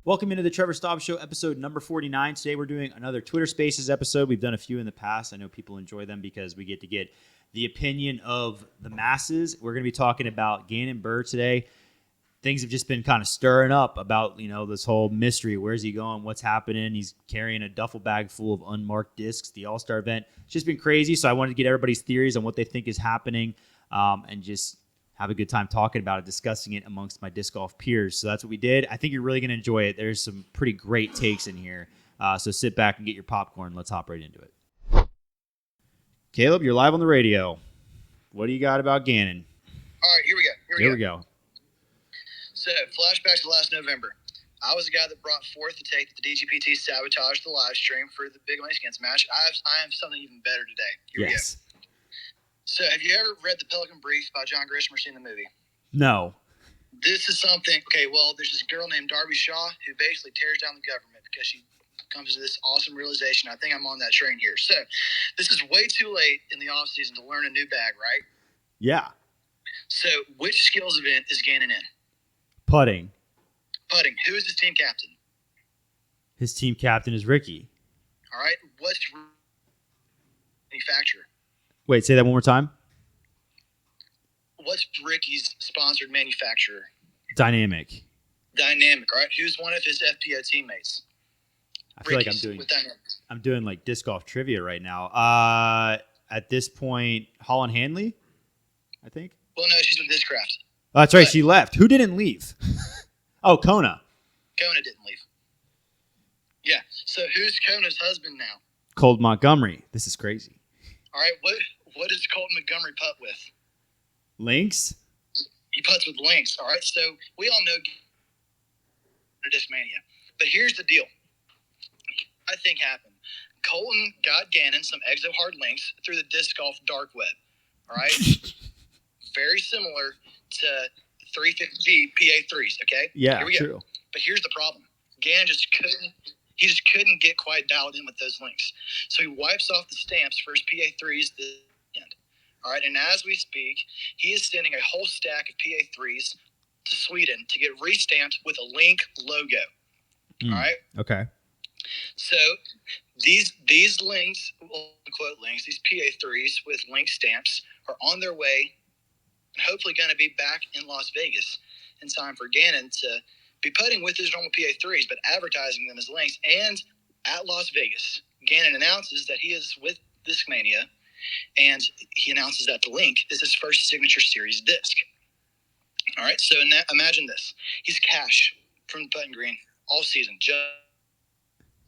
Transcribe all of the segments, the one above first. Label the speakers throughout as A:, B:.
A: Welcome into the Trevor Staub Show, episode number 49. Today we're doing another Twitter Spaces episode. We've done a few in the past. I know people enjoy them because we get to get the opinion of the masses. We're going to be talking about Gannon Burr today. Things have just been kind of stirring up about, this whole mystery. Where's he going? What's happening? He's carrying a duffel bag full of unmarked discs, the All-Star event. It's just been crazy, so I wanted to get everybody's theories on what they think is happening and just have a good time talking about it, discussing it amongst my disc golf peers. So that's what we did. I think you're really going to enjoy it. There's some pretty great takes in here. So sit back and get your popcorn. Let's hop right into it. Caleb, you're live on the radio. What do you got about Gannon?
B: All right, here we
A: go.
B: So, flashback to last November. I was the guy that brought forth the take that the DGPT sabotaged the live stream for the Big Mexican match. I have something even better today. Here we go. So, have you ever read The Pelican Brief by John Grisham or seen the movie?
A: No.
B: This is something, there's this girl named Darby Shaw who basically tears down the government because she comes to this awesome realization. I think I'm on that train here. So, this is way too late in the offseason to learn a new bag, right?
A: Yeah.
B: So, which skills event is Gannon in?
A: Putting.
B: Who is his team captain?
A: His team captain is Ricky.
B: All right. What's manufacturer?
A: Wait, say that one more time.
B: What's Ricky's sponsored manufacturer?
A: Dynamic.
B: All right. Who's one of his FPO teammates?
A: I feel like I'm doing like disc golf trivia right now. At this point, Holland Hanley, I think.
B: Well, no, she's with Discraft.
A: Oh, that's right. She left. Who didn't leave? Oh, Kona.
B: Kona didn't leave. Yeah. So who's Kona's husband now?
A: Colt Montgomery. This is crazy.
B: All right. What does Colt Montgomery putt with?
A: Lynx?
B: He putts with Lynx. All right. So we all know Discmania. But here's the deal. I think happened. Colton got Gannon some exo-hard links through the disc golf dark web. All right. Very similar to 350G PA3s, okay?
A: Yeah,
B: here we
A: true.
B: Go. But here's the problem. Gannon just couldn't get quite dialed in with those links. So he wipes off the stamps for his PA3s this end. All right, and as we speak, he is sending a whole stack of PA3s to Sweden to get restamped with a link logo. All right?
A: Okay.
B: So these links, quote links, these PA3s with link stamps are on their way and hopefully going to be back in Las Vegas in time for Gannon to be putting with his normal PA3s, but advertising them as links. And at Las Vegas, Gannon announces that he is with Discmania, and he announces that the link is his first signature series disc. All right, so imagine this. He's cash from Putting Green all season, just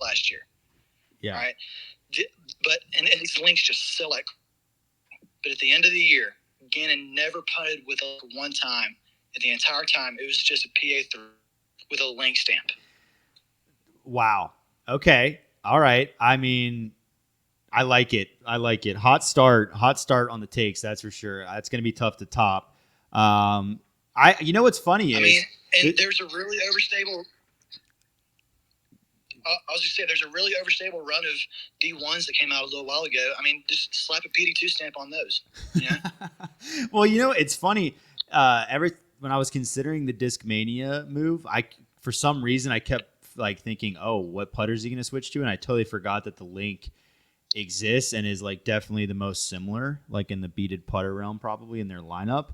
B: last year.
A: Yeah.
B: All right, but and these links just sell like. But at the end of the year, Gannon never putted with a one time. At the entire time, it was just a PA3 with a link stamp.
A: Wow. Okay. All right. I mean, I like it. Hot start on the takes. That's for sure. It's going to be tough to top. What's funny is,
B: there's a really overstable. I was just saying, there's a really overstable run of D1s that came out a little while ago. I mean, just slap a PD2 stamp on those. You know?
A: Well, it's funny. When I was considering the Discmania move, for some reason I kept like thinking, oh, what putter is he going to switch to? And I totally forgot that the link exists and is like definitely the most similar, like in the beaded putter realm, probably in their lineup.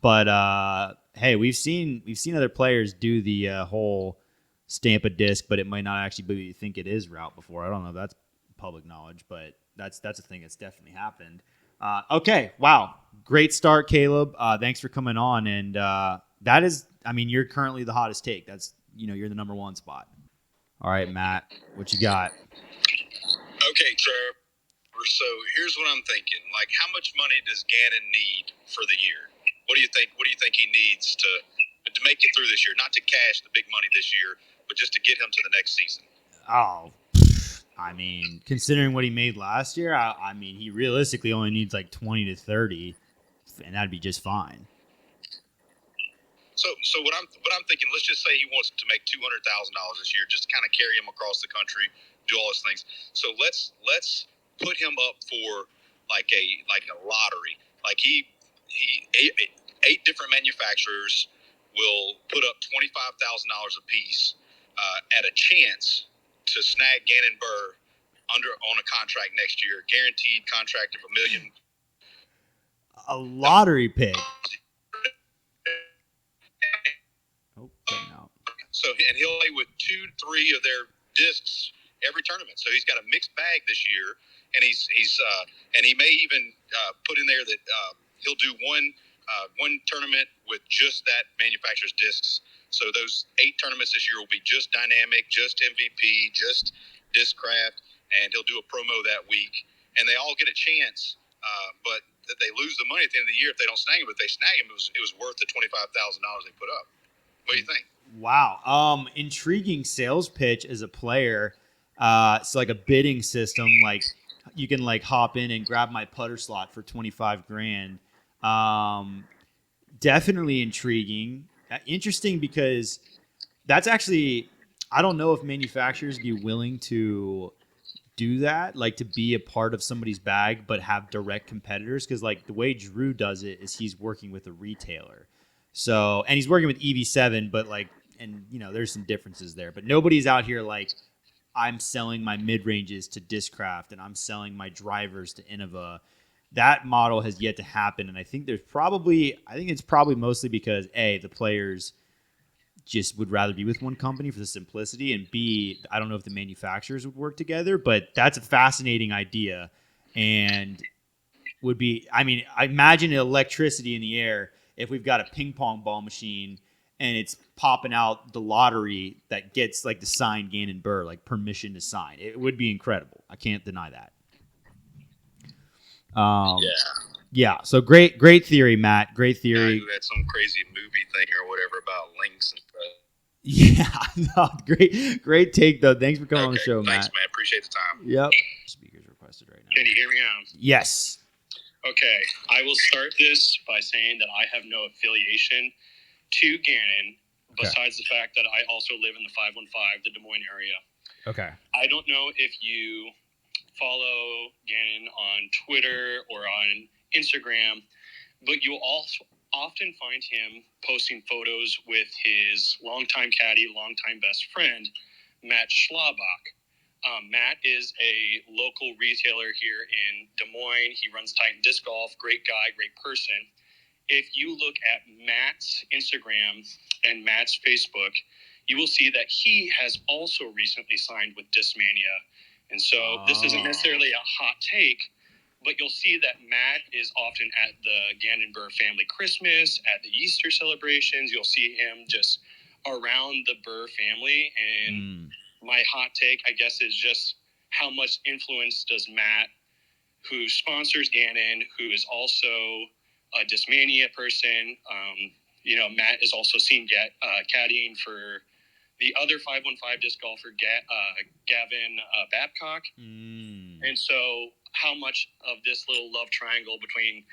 A: But hey, we've seen other players do the whole stamp a disc, but it might not actually be what you think it is route before. I don't know if that's public knowledge, but that's a thing that's definitely happened. Okay, wow. Great start, Caleb. Thanks for coming on. And that is, you're currently the hottest take. That's, you're the number one spot. All right, Matt, what you got?
C: Okay, Trevor. So here's what I'm thinking. Like, how much money does Gannon need for the year? What do you think? What do you think he needs to make it through this year? Not to cash the big money this year, but just to get him to the next season.
A: Oh, considering what he made last year, he realistically only needs like 20 to 30, and that'd be just fine.
C: So what I'm thinking, let's just say he wants to make $200,000 this year, just to kind of carry him across the country, do all those things. So let's put him up for like a lottery. Like he 8 different manufacturers will put up $25,000 a piece at a chance to snag Gannon Burr on a contract next year, guaranteed contract of $1 million.
A: A lottery pick. Oh, cutting out.
C: So, and he'll play with 2-3 of their discs every tournament. So he's got a mixed bag this year, and and he may even put in there that he'll do one tournament with just that manufacturer's discs. So those 8 tournaments this year will be just dynamic, just MVP, just Discraft, and he'll do a promo that week. And they all get a chance, but that they lose the money at the end of the year if they don't snag him. But if they snag him, it was worth the $25,000 they put up. What do you think?
A: Wow. Intriguing sales pitch as a player. It's like a bidding system. Like you can like hop in and grab my putter slot for 25 grand. Definitely intriguing. Interesting because that's actually, I don't know if manufacturers be willing to do that, like to be a part of somebody's bag, but have direct competitors. Cause like the way Drew does it is he's working with a retailer. So, and he's working with EV7, but like, and you know, there's some differences there, but nobody's out here like I'm selling my mid ranges to Discraft and I'm selling my drivers to Innova. That model has yet to happen. And I think it's probably mostly because the players just would rather be with one company for the simplicity, and B, I don't know if the manufacturers would work together, but that's a fascinating idea and would be, I mean, I imagine electricity in the air if we've got a ping pong ball machine and it's popping out the lottery that gets like the signed Gannon Burr, like permission to sign. It would be incredible. I can't deny that. Yeah. So great theory, Matt. Great theory.
C: Who had some crazy movie thing or whatever about links and
A: Yeah.
C: stuff.
A: No, great take though. Thanks for coming on the show,
C: Thanks,
A: Matt.
C: man. Appreciate the time.
A: Yep. Speakers requested right now.
D: Can you hear me now?
A: Yes.
D: Okay. I will start this by saying that I have no affiliation to Gannon, besides the fact that I also live in the 515, the Des Moines area.
A: Okay.
D: I don't know if you follow Gannon on Twitter or on Instagram, but you'll also often find him posting photos with his longtime caddy, longtime best friend, Matt Schlabach. Matt is a local retailer here in Des Moines. He runs Titan Disc Golf. Great guy, great person. If you look at Matt's Instagram and Matt's Facebook, you will see that he has also recently signed with Discmania. And so this isn't necessarily a hot take, but you'll see that Matt is often at the Gannon Burr family Christmas, at the Easter celebrations. You'll see him just around the Burr family. And my hot take, I guess, is just how much influence does Matt, who sponsors Gannon, who is also a Discmania person, Matt is also seen caddying for the other 515 disc golfer, Gavin Babcock. And so how much of this little love triangle between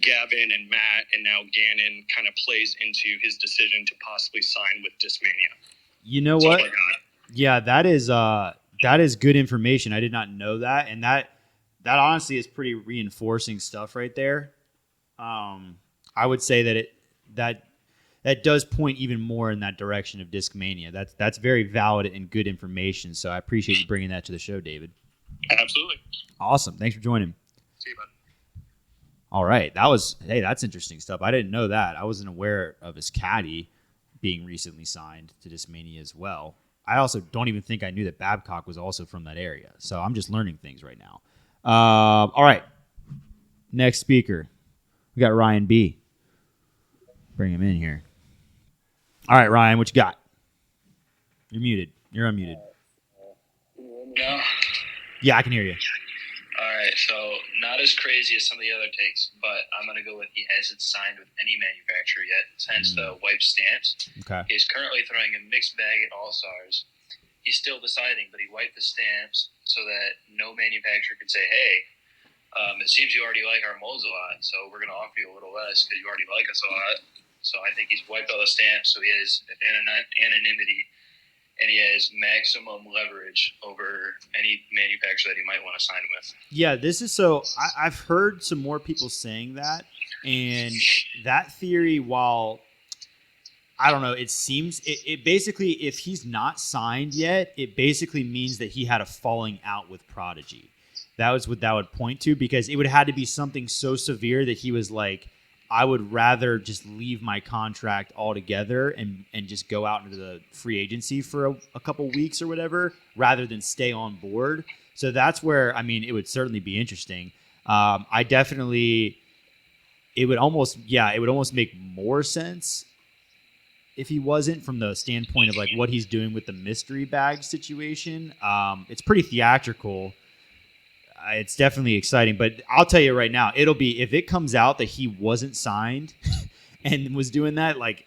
D: Gavin and Matt and now Gannon kind of plays into his decision to possibly sign with Discmania.
A: You know what? Yeah, that is good information. I did not know that. And that honestly is pretty reinforcing stuff right there. I would say that does point even more in that direction of Discmania. That's very valid and good information. So I appreciate you bringing that to the show, David.
D: Absolutely.
A: Awesome. Thanks for joining.
D: See you, bud.
A: All right. That's interesting stuff. I didn't know that. I wasn't aware of his caddy being recently signed to Discmania as well. I also don't even think I knew that Babcock was also from that area. So I'm just learning things right now. All right. Next speaker. We got Ryan B. Bring him in here. All right, Ryan, what you got? You're muted. You're unmuted.
E: No.
A: Yeah, I can hear you.
E: All right, so not as crazy as some of the other takes, but I'm going to go with he hasn't signed with any manufacturer yet, hence the wipe stamps.
A: Okay.
E: He's currently throwing a mixed bag at All-Stars. He's still deciding, but he wiped the stamps so that no manufacturer could say, hey, it seems you already like our molds a lot, so we're going to offer you a little less because you already like us a lot. So I think he's wiped all the stamps, so he has anonymity, and he has maximum leverage over any manufacturer that he might want to sign with.
A: Yeah, this is so. I've heard some more people saying that, and that theory, while I don't know. It seems it basically, if he's not signed yet, it basically means that he had a falling out with Prodigy. That was what that would point to, because it would have had to be something so severe that he was like, I would rather just leave my contract altogether and just go out into the free agency for a couple weeks or whatever, rather than stay on board. So that's where, I mean, it would certainly be interesting. It would almost make more sense if he wasn't, from the standpoint of like what he's doing with the mystery bag situation. It's pretty theatrical. It's definitely exciting, but I'll tell you right now, it'll be, if it comes out that he wasn't signed and was doing that, like,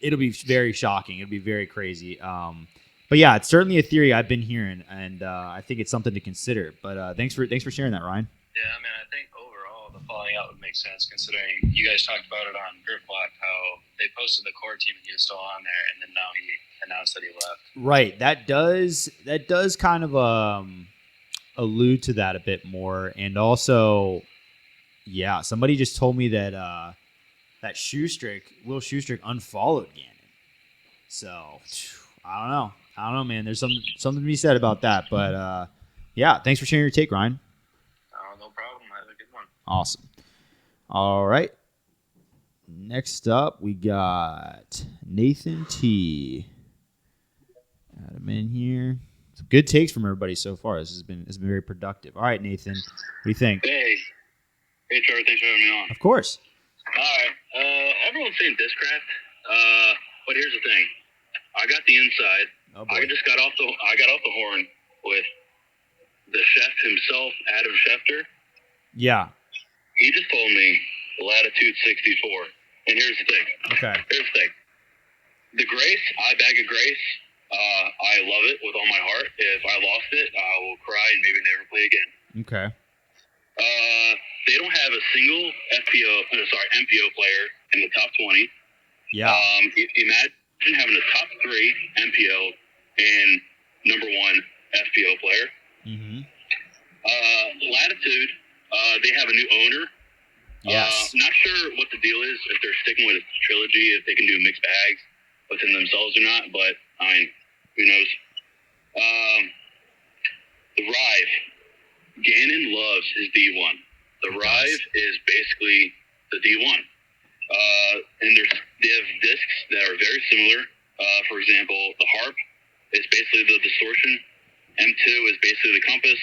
A: it'll be very shocking. It'll be very crazy. But yeah, it's certainly a theory I've been hearing, and I think it's something to consider. But thanks for sharing that, Ryan.
E: Yeah, I mean, I think overall the falling out would make sense, considering you guys talked about it on Griff Block, how they posted the core team and he was still on there, and then now he announced that he left.
A: Right. That does kind of allude to that a bit more. And also, yeah, somebody just told me that that Will Shoestrick unfollowed Gannon. So I don't know, man. There's something to be said about that. But yeah, thanks for sharing your take, Ryan.
E: No problem. Have a good one.
A: Awesome. All right. Next up, we got Nathan T. Add him in here. Some good takes from everybody so far. This has been very productive. All right, Nathan, what do you think?
F: Hey, Trevor, thanks for having me on.
A: Of course.
F: All right, everyone's saying Discraft, but here's the thing. I got the inside.
A: Oh, boy.
F: I got off the horn with the chef himself, Adam Schefter.
A: Yeah.
F: He just told me Latitude 64. And here's the thing.
A: Okay.
F: Here's the thing. The Grace, I bag of Grace. I love it with all my heart. If I lost it, I will cry and maybe never play again.
A: Okay.
F: They don't have a single MPO player in the top 20.
A: Yeah.
F: Imagine having a top 3 MPO and number 1 FPO player.
A: Mm-hmm.
F: Latitude, they have a new owner.
A: Yes.
F: Not sure what the deal is, if they're sticking with a trilogy, if they can do mixed bags within themselves or not, but I mean, who knows? The Rive. Gannon loves his D1. The Rive is basically the D1. And they have discs that are very similar. For example, the Harp is basically the distortion. M2 is basically the compass.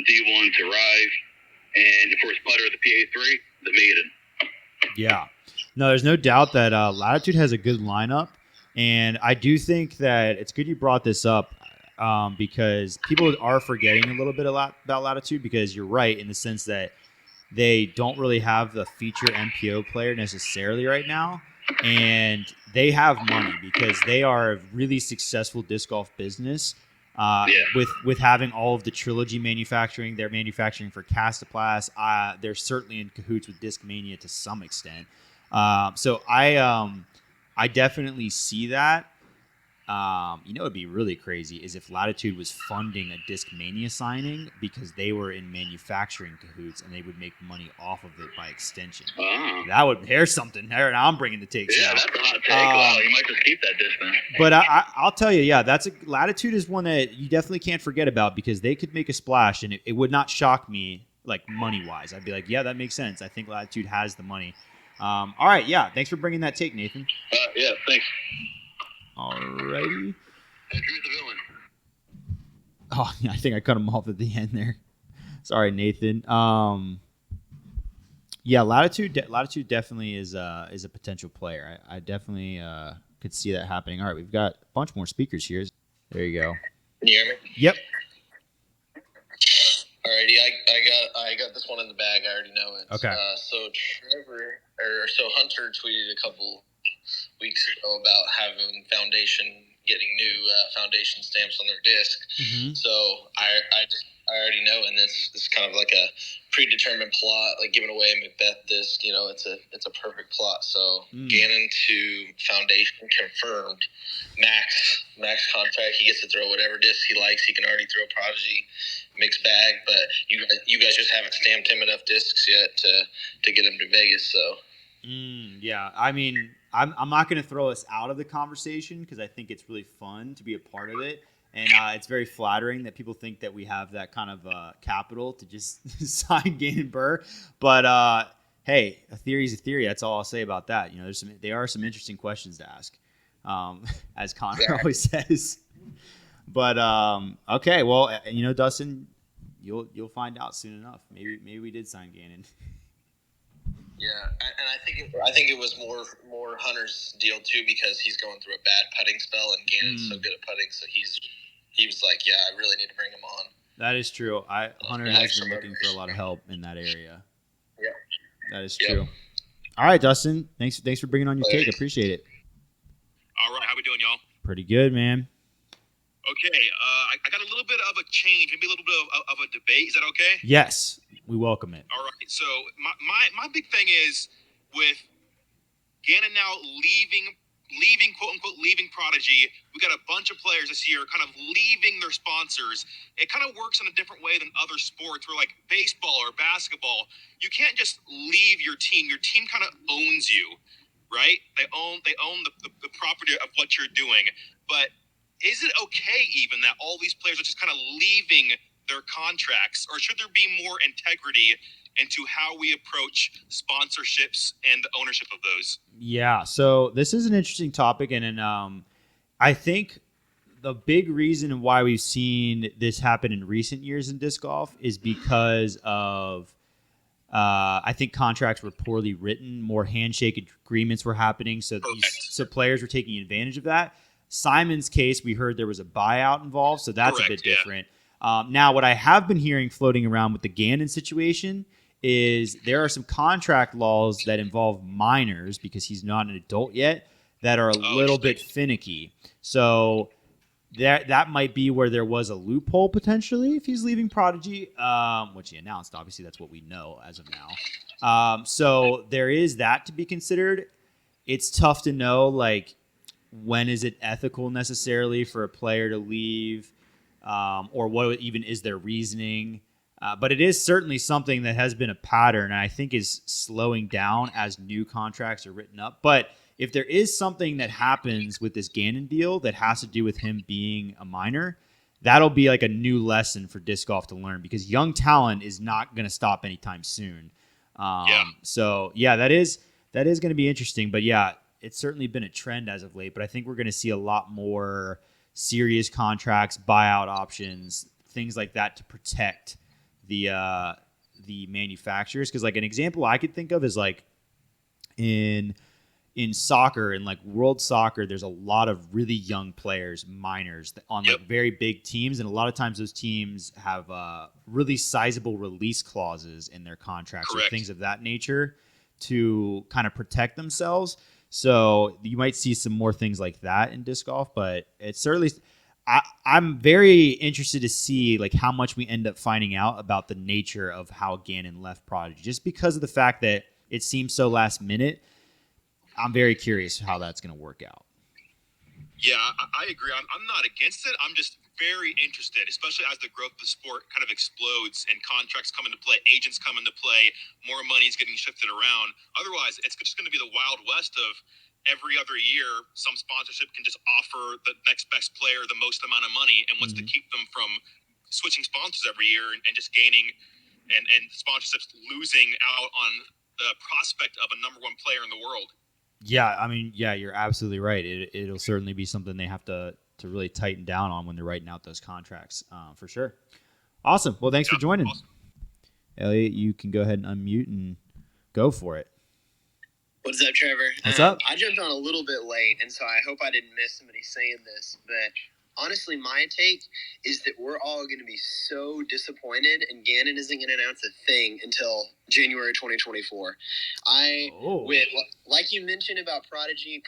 F: D1 to Rive. And for his putter, the PA3, the Maiden.
A: Yeah. No, there's no doubt that Latitude has a good lineup. And I do think that it's good you brought this up because people are forgetting a little bit about Latitude, because you're right in the sense that they don't really have the feature MPO player necessarily right now. And they have money because they are a really successful disc golf business with having all of the trilogy manufacturing. They're manufacturing for Castaplast. They're certainly in cahoots with Discmania to some extent. So I definitely see that. It'd be really crazy is if Latitude was funding a Discmania signing because they were in manufacturing cahoots and they would make money off of it by extension. Here's something. Now I'm bringing the takes.
F: Yeah, that's a hot take. Wow, you might just keep that disc then.
A: But I'll tell you, yeah, Latitude is one that you definitely can't forget about, because they could make a splash and it would not shock me, like, money-wise. I'd be like, yeah, that makes sense. I think Latitude has the money. All right, yeah, thanks for bringing that take, Nathan.
F: Yeah, thanks.
A: Alrighty.
F: And Drew's the villain.
A: Oh, yeah, I think I cut him off at the end there. Sorry, Nathan. Yeah, Latitude definitely is a potential player. I definitely could see that happening. All right, we've got a bunch more speakers here. There you go.
G: Can you hear me?
A: Yep.
G: Alrighty, I got this one in the bag. I already know it.
A: Okay.
G: So Hunter tweeted a couple weeks ago about having getting new foundation stamps on their disc.
A: Mm-hmm.
G: So I already know, and this is kind of like a predetermined plot, like giving away a Macbeth disc. It's a perfect plot. So Gannon to foundation confirmed. Max contract. He gets to throw whatever disc he likes. He can already throw Prodigy, mixed bag, but you guys just haven't stamped him enough discs yet to get him to Vegas. So
A: Yeah, I mean, I'm not going to throw us out of the conversation because I think it's really fun to be a part of it, and it's very flattering that people think that we have that kind of capital to just sign Gannon Burr. But hey, a theory is a theory. That's all I'll say about that. You know, there are some interesting questions to ask, as Connor always says. But okay, well, you know, Dustin, you'll find out soon enough. Maybe we did sign Gannon.
G: Yeah, and I think it was more Hunter's deal too because he's going through a bad putting spell and Gannon's so good at putting, so he was like, yeah, I really need to bring him on.
A: That is true. Hunter has been looking for a lot of help in that area.
G: Yeah,
A: that is true. All right, Dustin, thanks for bringing on your take. I appreciate it.
C: All right, how we doing, y'all?
A: Pretty good, man.
C: Okay, I got a little bit of a change, maybe a little bit of a debate. Is that okay?
A: Yes, we welcome it.
C: All right. So my big thing is with Gannon now leaving quote unquote leaving Prodigy. We got a bunch of players this year kind of leaving their sponsors. It kind of works in a different way than other sports, where like baseball or basketball, you can't just leave your team. Your team kind of owns you, right? They own the property of what you're doing. But is it okay even that all these players are just kind of leaving their contracts, or should there be more integrity into how we approach sponsorships and the ownership of those?
A: Yeah, so this is an interesting topic, and I think the big reason why we've seen this happen in recent years in disc golf is because of I think contracts were poorly written, more handshake agreements were happening, so players were taking advantage of that. Simon's case, we heard there was a buyout involved, so that's a bit different. Now, what I have been hearing floating around with the Gannon situation is there are some contract laws that involve minors, because he's not an adult yet, that are a little bit finicky. So that might be where there was a loophole potentially if he's leaving Prodigy, which he announced. Obviously, that's what we know as of now. So there is that to be considered. It's tough to know, like, when is it ethical necessarily for a player to leave, or what even is their reasoning. But it is certainly something that has been a pattern, and I think is slowing down as new contracts are written up. But if there is something that happens with this Gannon deal that has to do with him being a minor, that'll be like a new lesson for disc golf to learn, because young talent is not going to stop anytime soon. So yeah, that is going to be interesting. But yeah, it's certainly been a trend as of late. But I think we're going to see a lot more serious contracts, buyout options, things like that to protect the manufacturers. Because like an example I could think of is like in soccer, in like world soccer, there's a lot of really young players, minors, on like very big teams, and a lot of times those teams have really sizable release clauses in their contracts or things of that nature to kind of protect themselves. So you might see some more things like that in disc golf, but it's certainly I'm very interested to see like how much we end up finding out about the nature of how Gannon left Prodigy, just because of the fact that it seems so last minute. I'm very curious how that's going to work out.
C: Yeah, I agree. I'm not against it. I'm just very interested, especially as the growth of the sport kind of explodes and contracts come into play, agents come into play, more money is getting shifted around. Otherwise, it's just going to be the Wild West of every other year, some sponsorship can just offer the next best player the most amount of money and wants to keep them from switching sponsors every year and just gaining and sponsorships losing out on the prospect of a number one player in the world.
A: Yeah, I mean, yeah, you're absolutely right. It'll certainly be something they have to really tighten down on when they're writing out those contracts, for sure. Awesome. Well, thanks for joining. Awesome. Elliot, you can go ahead and unmute and go for it.
H: What's up, Trevor?
A: What's up?
H: I jumped on a little bit late, and so I hope I didn't miss somebody saying this, but honestly, my take is that we're all going to be so disappointed, and Gannon isn't going to announce a thing until January 2024. Like you mentioned about Prodigy,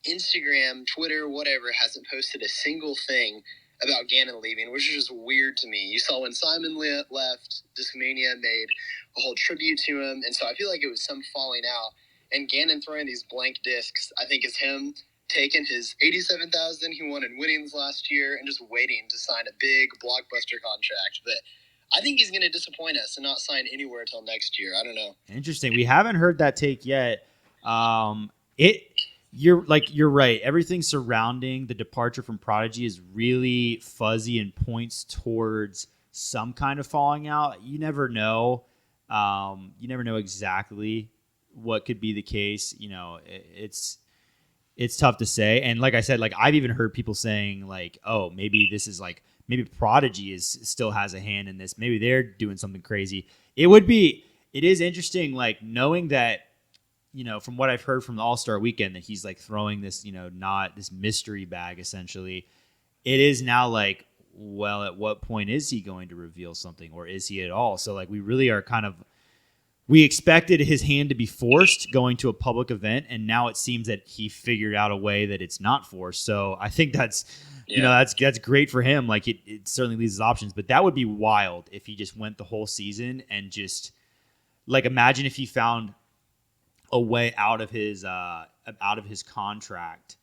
H: Instagram, Twitter, whatever, hasn't posted a single thing about Gannon leaving, which is just weird to me. You saw when Simon left, Discmania made a whole tribute to him, and so I feel like it was some falling out. And Gannon throwing these blank discs, I think, is him taking his $87,000 he won in winnings last year and just waiting to sign a big blockbuster contract. But I think he's going to disappoint us and not sign anywhere until next year. I don't know.
A: Interesting. We haven't heard that take yet. You're right. Everything surrounding the departure from Prodigy is really fuzzy and points towards some kind of falling out. You never know. You never know exactly what could be the case. You know, it's tough to say. And like I said, like I've even heard people saying like, oh, maybe this is like maybe Prodigy still has a hand in this. Maybe they're doing something crazy. It is interesting, like knowing that, you know, from what I've heard from the All-Star weekend, that he's like throwing this, you know, not this mystery bag essentially. It is now like, well, at what point is he going to reveal something, or is he at all? So like we really are we expected his hand to be forced going to a public event, and now it seems that he figured out a way that it's not forced. So I think that's, you know, that's great for him. Like it certainly leaves his options, but that would be wild if he just went the whole season and just like, imagine if he found a way out of his contract,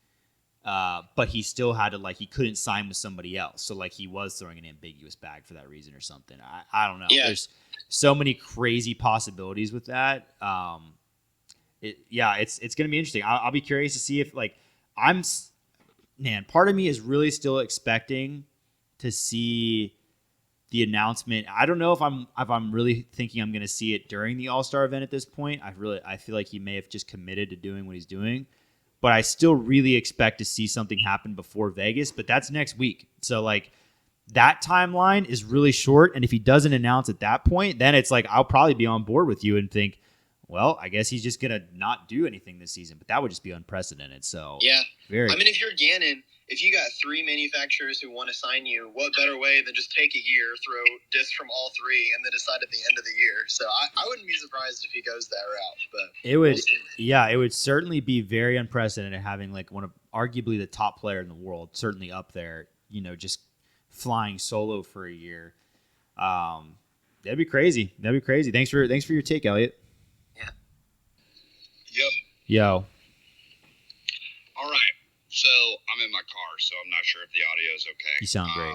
A: but he still had to, like, he couldn't sign with somebody else. So like he was throwing an ambiguous bag for that reason or something. I don't know.
H: Yeah.
A: There's so many crazy possibilities with that. It's going to be interesting. I'll be curious to see if like part of me is really still expecting to see the announcement. I don't know if I'm really thinking I'm going to see it during the All-Star event at this point. I feel like he may have just committed to doing what he's doing, but I still really expect to see something happen before Vegas, but that's next week. So like that timeline is really short. And if he doesn't announce at that point, then it's like, I'll probably be on board with you and think, well, I guess he's just going to not do anything this season, but that would just be unprecedented. So
H: yeah,
A: I
H: mean, if you're Gannon, if you got 3 manufacturers who want to sign you, what better way than just take a year, throw discs from all 3, and then decide at the end of the year? So I wouldn't be surprised if he goes that route. But
A: it would, it would certainly be very unprecedented having like one of arguably the top player in the world, certainly up there, you know, just flying solo for a year. That'd be crazy. Thanks for your take, Elliot.
H: Yeah.
C: Yep.
A: Yo.
C: All right. So I'm in my car, so I'm not sure if the audio is okay.
A: You sound great.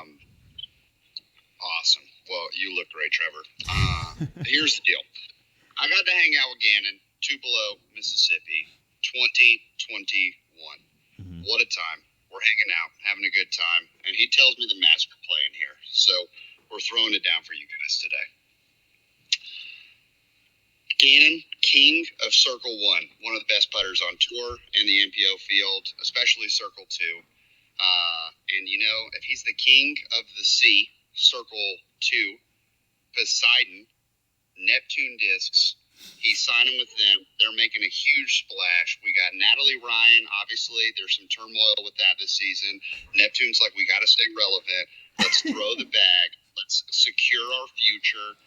C: Awesome. Well, you look great, Trevor. Here's the deal. I got to hang out with Gannon, Tupelo, Mississippi, 2021.
A: Mm-hmm.
C: What a time. We're hanging out, having a good time, and he tells me the Mets are playing here. So we're throwing it down for you guys today. Gannon, king of Circle 1, one of the best putters on tour in the MPO field, especially Circle 2. And, you know, if he's the king of the sea, Circle 2, Poseidon, Neptune Discs, he's signing with them. They're making a huge splash. We got Natalie Ryan. Obviously, there's some turmoil with that this season. Neptune's like, we got to stay relevant. Let's throw the bag. Let's secure our future.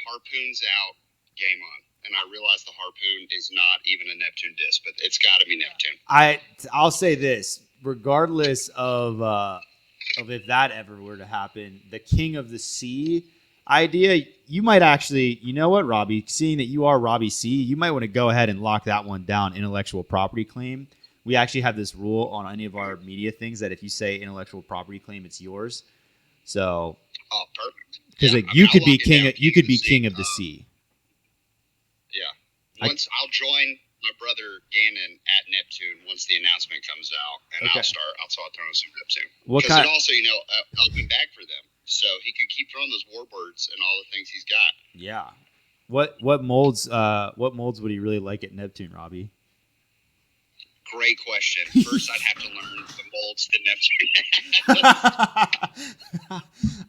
C: Harpoon's out. Game on. And I realize the Harpoon is not even a Neptune disc, but it's got to be Neptune.
A: I'll say this, regardless of if that ever were to happen, the King of the Sea idea, you might actually, you know what, Robbie, seeing that you are Robbie C, you might want to go ahead and lock that one down, intellectual property claim. We actually have this rule on any of our media things that if you say intellectual property claim, it's yours. So,
C: oh, perfect.
A: Because you could be king of the sea.
C: Yeah. I'll join my brother Gannon at Neptune once the announcement comes out, and
A: okay.
C: I'll start throwing some Neptune.
A: Because
C: it also, you know, open bag for them, so he could keep throwing those warbirds and all the things he's got.
A: Yeah. What molds would he really like at Neptune, Robbie?
C: Great question. First, I'd have to learn the molds that Neptune.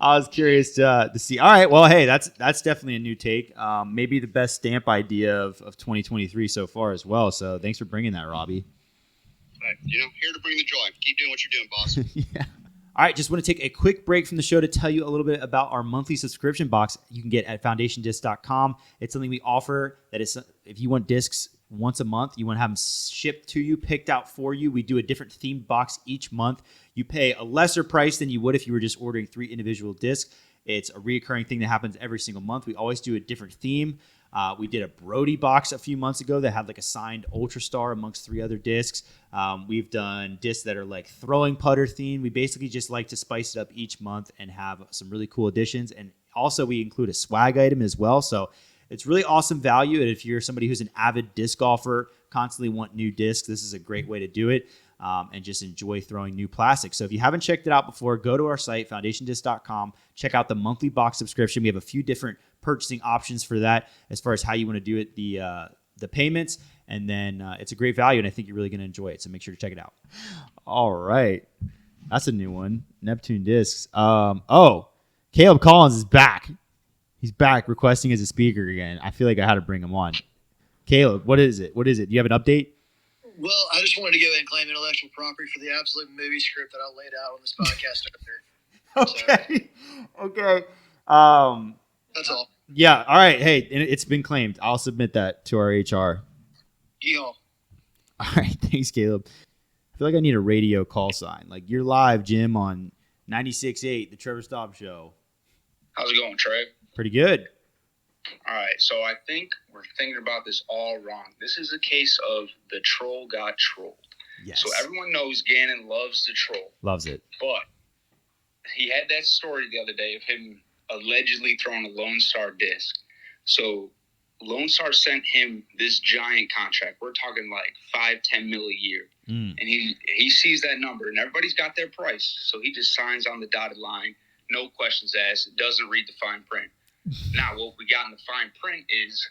A: I was curious to see. All right, well, hey, that's definitely a new take. Maybe the best stamp idea of 2023 so far as well. So thanks for bringing that, Robbie.
C: You know, here to bring the joy. Keep doing what you're doing, boss.
A: Yeah. All right, just want to take a quick break from the show to tell you a little bit about our monthly subscription box you can get at foundationdisc.com. It's something we offer that is, if you want discs once a month, you want to have them shipped to you, picked out for you. We do a different themed box each month. You pay a lesser price than you would if you were just ordering 3 individual discs. It's a reoccurring thing that happens every single month. We always do a different theme. We did a Brody box a few months ago that had like a signed Ultra Star amongst 3 other discs. We've done discs that are like throwing putter themed. We basically just like to spice it up each month and have some really cool additions. And Also, we include a swag item as well. So it's really awesome value. And if you're somebody who's an avid disc golfer, constantly want new discs, this is a great way to do it. And just enjoy throwing new plastic. So if you haven't checked it out before, go to our site, foundationdisc.com. Check out the monthly box subscription. We have a few different purchasing options for that as far as how you want to do it, the payments. And then it's a great value, and I think you're really going to enjoy it. So make sure to check it out. All right. That's a new one. Neptune Discs. Caleb Collins is back. He's back requesting as a speaker again. I feel like I had to bring him on. Caleb, what is it? Do you have an update?
B: Well, I just wanted to go ahead and claim intellectual property for the absolute movie script that I laid out on this podcast earlier.
A: Okay.
B: That's all.
A: Yeah. All right. Hey, it's been claimed. I'll submit that to our HR.
B: Yeehaw.
A: All right. Thanks, Caleb. I feel like I need a radio call sign. Like, you're live, Jim, on 96.8, the Trevor Staub Show.
I: How's it going, Trey?
A: Pretty good.
I: All right, so I think we're thinking about this all wrong. This is a case of the troll got trolled.
A: Yes.
I: So everyone knows Gannon loves the troll.
A: Loves it.
I: But he had that story the other day of him allegedly throwing a Lone Star disc. So Lone Star sent him this giant contract. We're talking like $5-10 million a year. And he sees that number, and everybody's got their price. So he just signs on the dotted line, no questions asked, doesn't read the fine print. Now, what we got in the fine print is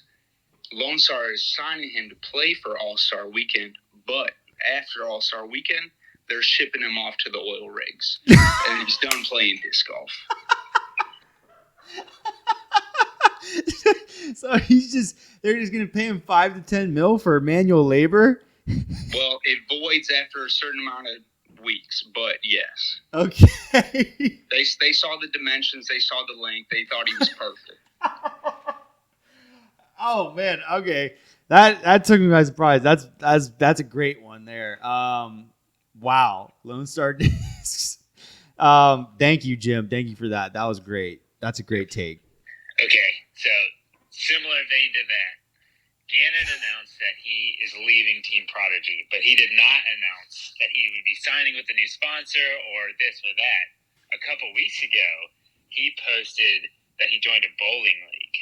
I: Lone Star is signing him to play for All-Star Weekend, but after All-Star Weekend, they're shipping him off to the oil rigs, and he's done playing disc golf.
A: So they're just going to pay him $5-10 million for manual labor?
I: Well, it voids after a certain amount of weeks, but yes.
A: Okay.
I: They saw the dimensions, they saw the length, they thought he was perfect.
A: Oh man, okay. That took me by surprise. That's a great one there. Wow. Lone Star Discs. Thank you, Jim. Thank you for that. That was great. That's a great take.
J: Okay, so similar vein to that. Gannon announced that he is leaving Team Prodigy, but he did not announce that he would be signing with a new sponsor or this or that. A couple weeks ago, he posted that he joined a bowling league.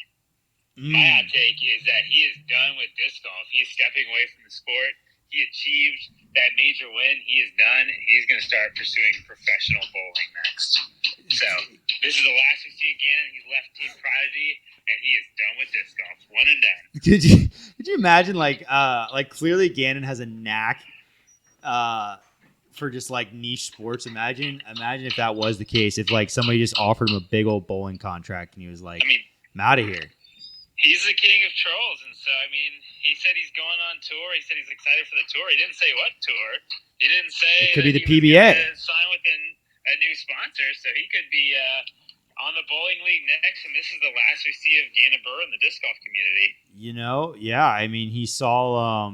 J: My hot take is that he is done with disc golf. He is stepping away from the sport. He achieved that major win. He is done. He's going to start pursuing professional bowling next. So this is the last we see of Gannon. He's left Team Prodigy, and he is done with disc golf. One and done.
A: Could you imagine like clearly Gannon has a knack for just like niche sports. Imagine if that was the case. If like somebody just offered him a big old bowling contract and he was like, I'm out of here.
J: He's the king of trolls, and so he said he's going on tour. He said he's excited for the tour. He didn't say what tour. He didn't say
A: it could be the
J: he
A: PBA.
J: Was gonna sign with a new sponsor, so he could be on the bowling league next. And this is the last we see of Gannon Burr in the disc golf community.
A: Yeah. He saw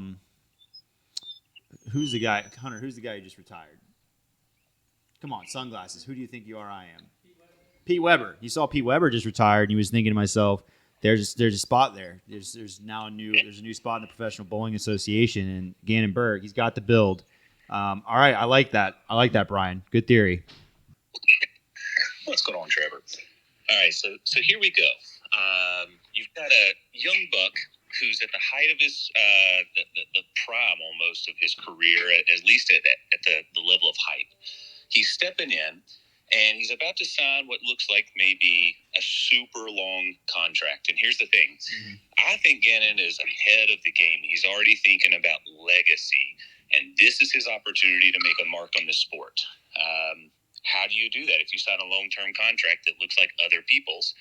A: who's the guy? Hunter, who's the guy who just retired? Come on, sunglasses. Who do you think you are? I am. Pete Weber. He saw Pete Weber just retired, and he was thinking to myself, There's a spot there. There's now a new spot in the Professional Bowling Association, and Gannon Burr, he's got the build. All right, I like that, Brian. Good theory.
C: What's going on, Trevor? All right, so here we go. You've got a young buck who's at the height of his the prime almost of his career, at least at the level of hype. He's stepping in. And he's about to sign what looks like maybe a super long contract. And here's the thing. I think Gannon is ahead of the game. He's already thinking about legacy. And this is his opportunity to make a mark on this sport. How do you do that if you sign a long-term contract that looks like other people's?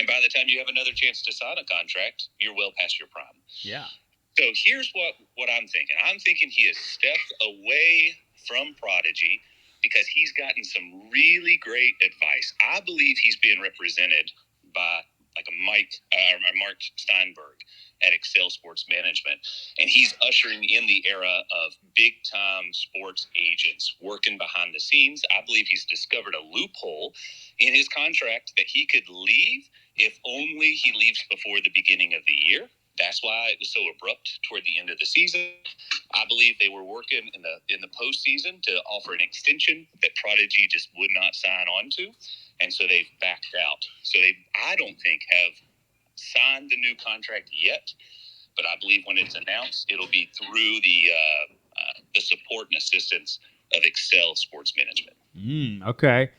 C: And by the time you have another chance to sign a contract, you're well past your prime.
A: Yeah.
C: So here's what I'm thinking. I'm thinking he has stepped away from Prodigy because he's gotten some really great advice. I believe he's being represented by like a Mark Steinberg at Excel Sports Management. And he's ushering in the era of big-time sports agents working behind the scenes. I believe he's discovered a loophole in his contract that he could leave if only he leaves before the beginning of the year. That's why it was so abrupt toward the end of the season. I believe they were working in the postseason to offer an extension that Prodigy just would not sign on to, and so they've backed out. So I don't think, have signed the new contract yet, but I believe when it's announced, it'll be through the support and assistance of Excel Sports Management.
A: Okay.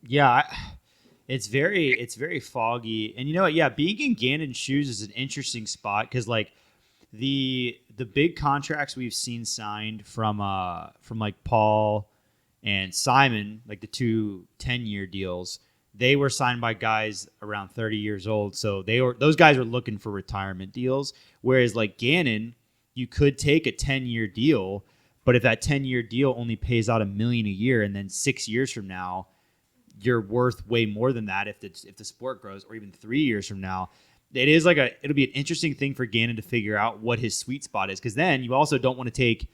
A: Yeah. It's very foggy, and you know what? Yeah, being in Gannon's shoes is an interesting spot because like the big contracts we've seen signed from like Paul and Simon, like the two 10-year deals, they were signed by guys around 30 years old, so those guys were looking for retirement deals. Whereas like Gannon, you could take a 10-year deal, but if that 10-year deal only pays out $1 million a year, and then 6 years from now you're worth way more than that if the sport grows, or even 3 years from now. It'll be an interesting thing for Gannon to figure out what his sweet spot is, because then you also don't want to take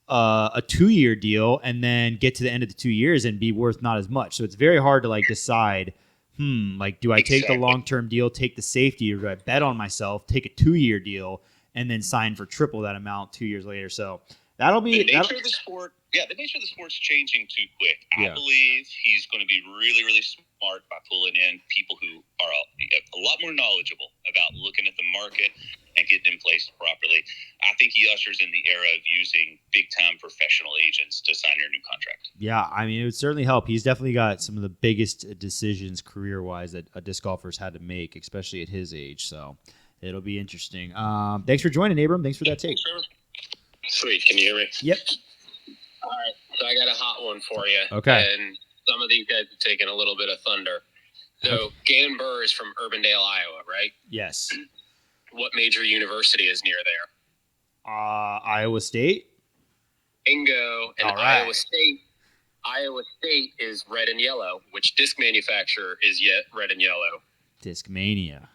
A: a 2-year deal and then get to the end of the 2 years and be worth not as much. So it's very hard to like decide, like, do I take the long-term deal, take the safety, or do I bet on myself, take a 2-year deal and then sign for triple that amount 2 years later? So that'll be
C: the nature of the sport. Yeah, the nature of the sport's changing too quick.
A: Yeah.
C: I believe he's going to be really, really smart by pulling in people who are a lot more knowledgeable about looking at the market and getting in place properly. I think he ushers in the era of using big-time professional agents to sign your new contract.
A: Yeah, I mean, it would certainly help. He's definitely got some of the biggest decisions career-wise that a disc golfer's had to make, especially at his age. So it'll be interesting. Thanks for joining, Abram. Thanks for that take.
K: Sweet. Can you hear me?
A: Yep.
K: All right. So I got a hot one for you.
A: Okay.
K: And some of these guys have taken a little bit of thunder. So Gannon Burr is from Urbandale, Iowa, right?
A: Yes.
K: What major university is near there?
A: Iowa State.
K: Bingo. And
A: All right.
K: Iowa State is red and yellow. Which disc manufacturer is yet red and yellow?
A: Discmania.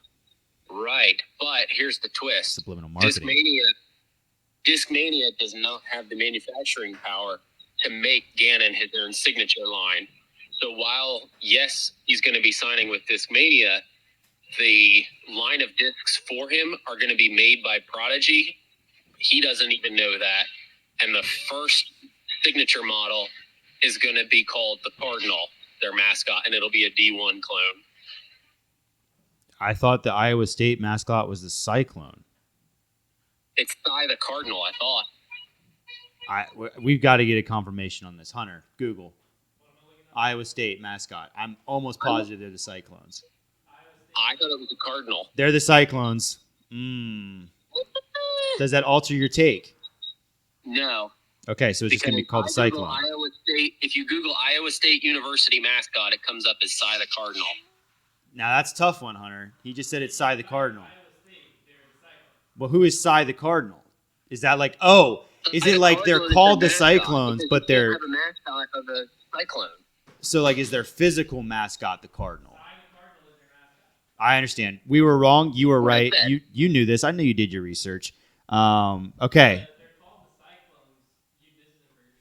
K: Right. But here's the twist.
A: Subliminal marketing.
K: Discmania does not have the manufacturing power to make Gannon his own signature line. So while, yes, he's going to be signing with Discmania, the line of discs for him are going to be made by Prodigy. He doesn't even know that. And the first signature model is going to be called the Cardinal, their mascot, and it'll be a D1 clone.
A: I thought the Iowa State mascot was the Cyclone.
K: It's Cy the Cardinal, I thought.
A: We've got to get a confirmation on this. Hunter, Google. Iowa State mascot. I'm almost positive they're the Cyclones.
K: I thought it was the Cardinal.
A: They're the Cyclones. Does that alter your take?
K: No.
A: Okay, so it's just going to be called the Cyclone.
K: Iowa State, if you Google Iowa State University mascot, it comes up as Cy the Cardinal.
A: Now, that's a tough one, Hunter. He just said it's Cy the Cardinal. Well, who is Cy the Cardinal? Is that like, is it like they're called the Cyclones, but they're...
K: They have a mascot of the Cyclone.
A: So, like, is their physical mascot the Cardinal? I understand. We were wrong. You were right. You knew this. I knew you did your research. Okay.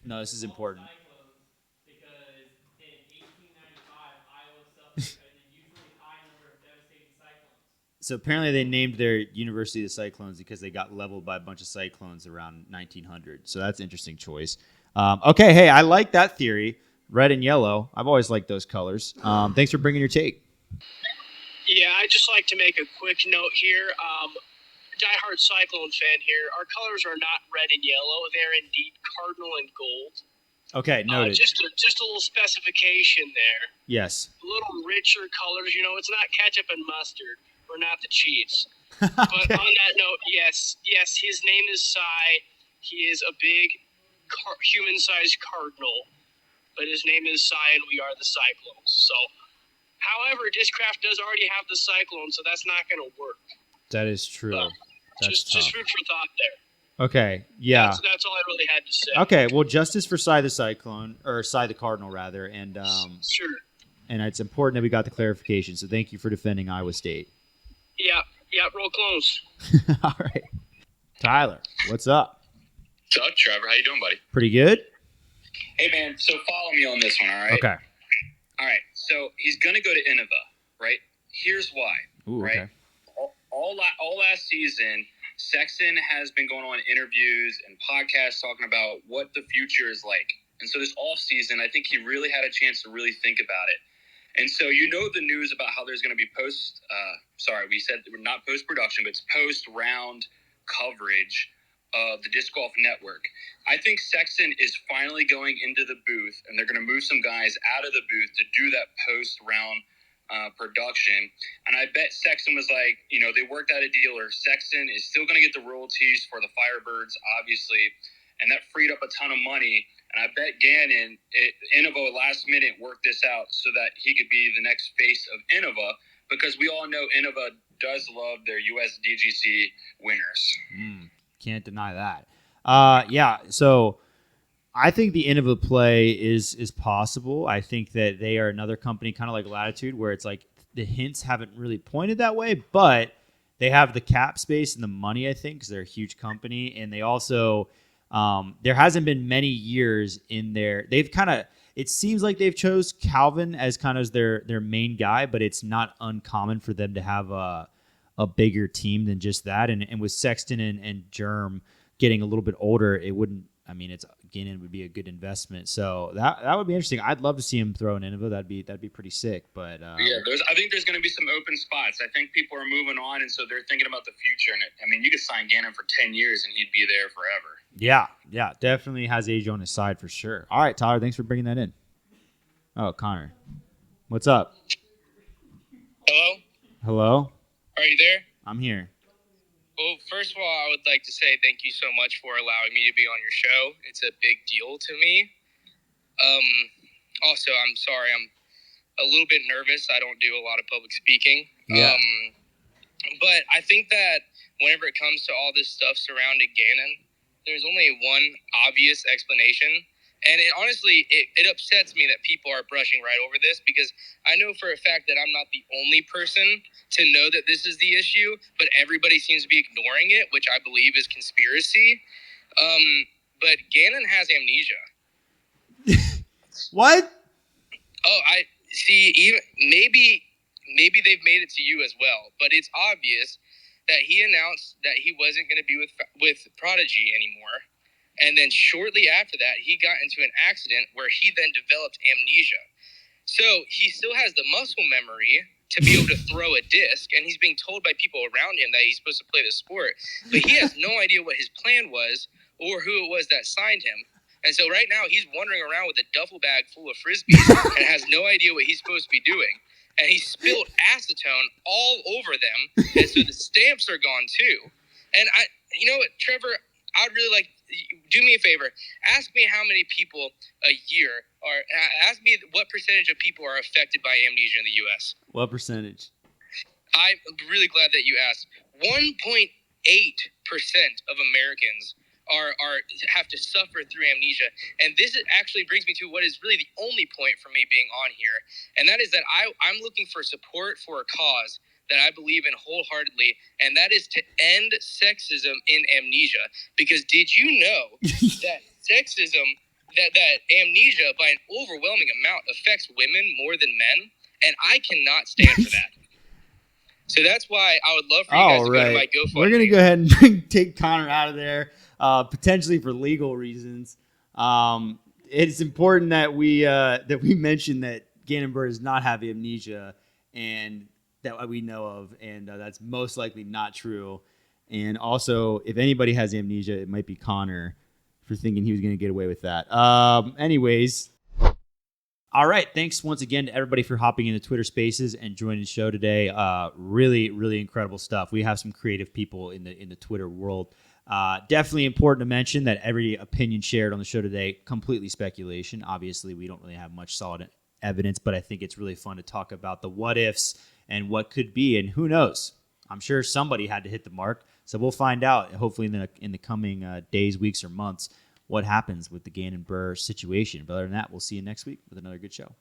A: No, this is important. So apparently they named their university the Cyclones because they got leveled by a bunch of cyclones around 1900. So that's an interesting choice. Okay, hey, I like that theory. Red and yellow. I've always liked those colors. Thanks for bringing your take.
L: Yeah, I'd just like to make a quick note here. Diehard Cyclone fan here. Our colors are not red and yellow. They're indeed cardinal and gold.
A: Okay, noted.
L: Just a little specification there.
A: Yes.
L: A little richer colors. You know, it's not ketchup and mustard. We're not the Chiefs.
A: Okay.
L: But on that note, yes, his name is Cy. He is a big human-sized cardinal, but his name is Cy, and we are the Cyclones. So, however, Discraft does already have the Cyclone, so that's not going to work.
A: That is true. That's
L: just food for thought there.
A: Okay, yeah.
L: That's all I really had to say.
A: Okay, well, justice for Cy the Cyclone, or Cy the Cardinal, rather, and
L: sure.
A: And it's important that we got the clarification. So thank you for defending Iowa State.
L: Yeah, roll close.
A: All right, Tyler, what's up?
I: What's up, Trevor? How you doing, buddy?
A: Pretty good.
I: Hey, man. So follow me on this one, all right?
A: Okay.
I: All right. So he's gonna go to Innova, right? Here's why.
A: Ooh,
I: right?
A: okay.
I: all last season, Sexton has been going on interviews and podcasts talking about what the future is like. And so this off season, I think he really had a chance to really think about it. And so the news about how there's going to be we said not post-production, but it's post-round coverage of the Disc Golf Network. I think Sexton is finally going into the booth, and they're going to move some guys out of the booth to do that post-round production. And I bet Sexton was like, they worked out a deal, or Sexton is still going to get the royalties for the Firebirds, obviously, and that freed up a ton of money. And I bet Gannon, Innova last minute worked this out so that he could be the next face of Innova, because we all know Innova does love their USDGC winners.
A: Can't deny that. Yeah, so I think the Innova play is possible. I think that they are another company kind of like Latitude, where it's like the hints haven't really pointed that way, but they have the cap space and the money, I think, because they're a huge company. And they also, there hasn't been many years in there. They've kind of, it seems like they've chose Calvin as kind of their main guy, but it's not uncommon for them to have a bigger team than just that. And with Sexton and Germ getting a little bit older, it wouldn't, Gannon would be a good investment. So that would be interesting. I'd love to see him throw an Innova. That'd be pretty sick. But
I: I think there's going to be some open spots. I think people are moving on, and so they're thinking about the future. And you could sign Gannon for 10 years, and he'd be there forever.
A: Yeah, definitely has age on his side for sure. All right, Tyler, thanks for bringing that in. Oh, Connor, what's up? Hello?
L: Are you there?
A: I'm here.
L: Well, first of all, I would like to say thank you so much for allowing me to be on your show. It's a big deal to me. Also, I'm sorry, I'm a little bit nervous. I don't do a lot of public speaking.
A: Yeah.
L: But I think that whenever it comes to all this stuff surrounding Gannon, there's only one obvious explanation. And honestly, it upsets me that people are brushing right over this, because I know for a fact that I'm not the only person to know that this is the issue, but everybody seems to be ignoring it, which I believe is conspiracy. But Gannon has amnesia.
A: What?
L: Oh, I see. Even maybe they've made it to you as well, but it's obvious that he announced that he wasn't going to be with Prodigy anymore. And then shortly after that, he got into an accident where he then developed amnesia. So he still has the muscle memory to be able to throw a disc, and he's being told by people around him that he's supposed to play the sport. But he has no idea what his plan was or who it was that signed him. And so right now he's wandering around with a duffel bag full of Frisbees and has no idea what he's supposed to be doing. And he spilled acetone all over them, and so the stamps are gone too. And you know what, Trevor, I'd really like, do me a favor. Ask me how many people a year ask me what percentage of people are affected by amnesia in the U.S.
A: What percentage?
L: I'm really glad that you asked. 1.8% of Americans have to suffer through amnesia. And this actually brings me to what is really the only point for me being on here. And that is that I'm looking for support for a cause that I believe in wholeheartedly, and that is to end sexism in amnesia. Because did you know that sexism, that amnesia by an overwhelming amount affects women more than men? And I cannot stand for that. So that's why I would love for you guys to go to my GoFundMe.
A: We're going to go ahead and take Connor out of there, potentially for legal reasons. It's important that we mention that Gannon Burr does not have amnesia, and that we know of, and that's most likely not true. And also, if anybody has amnesia, it might be Connor for thinking he was going to get away with that. Anyways, all right. Thanks once again to everybody for hopping into Twitter Spaces and joining the show today. Really, really incredible stuff. We have some creative people in the Twitter world. Definitely important to mention that every opinion shared on the show today, completely speculation. Obviously, we don't really have much solid evidence, but I think it's really fun to talk about the what ifs and what could be, and who knows? I'm sure somebody had to hit the mark, so we'll find out. Hopefully, in the coming days, weeks, or months, what happens with the Gannon Burr situation. But other than that, we'll see you next week with another good show.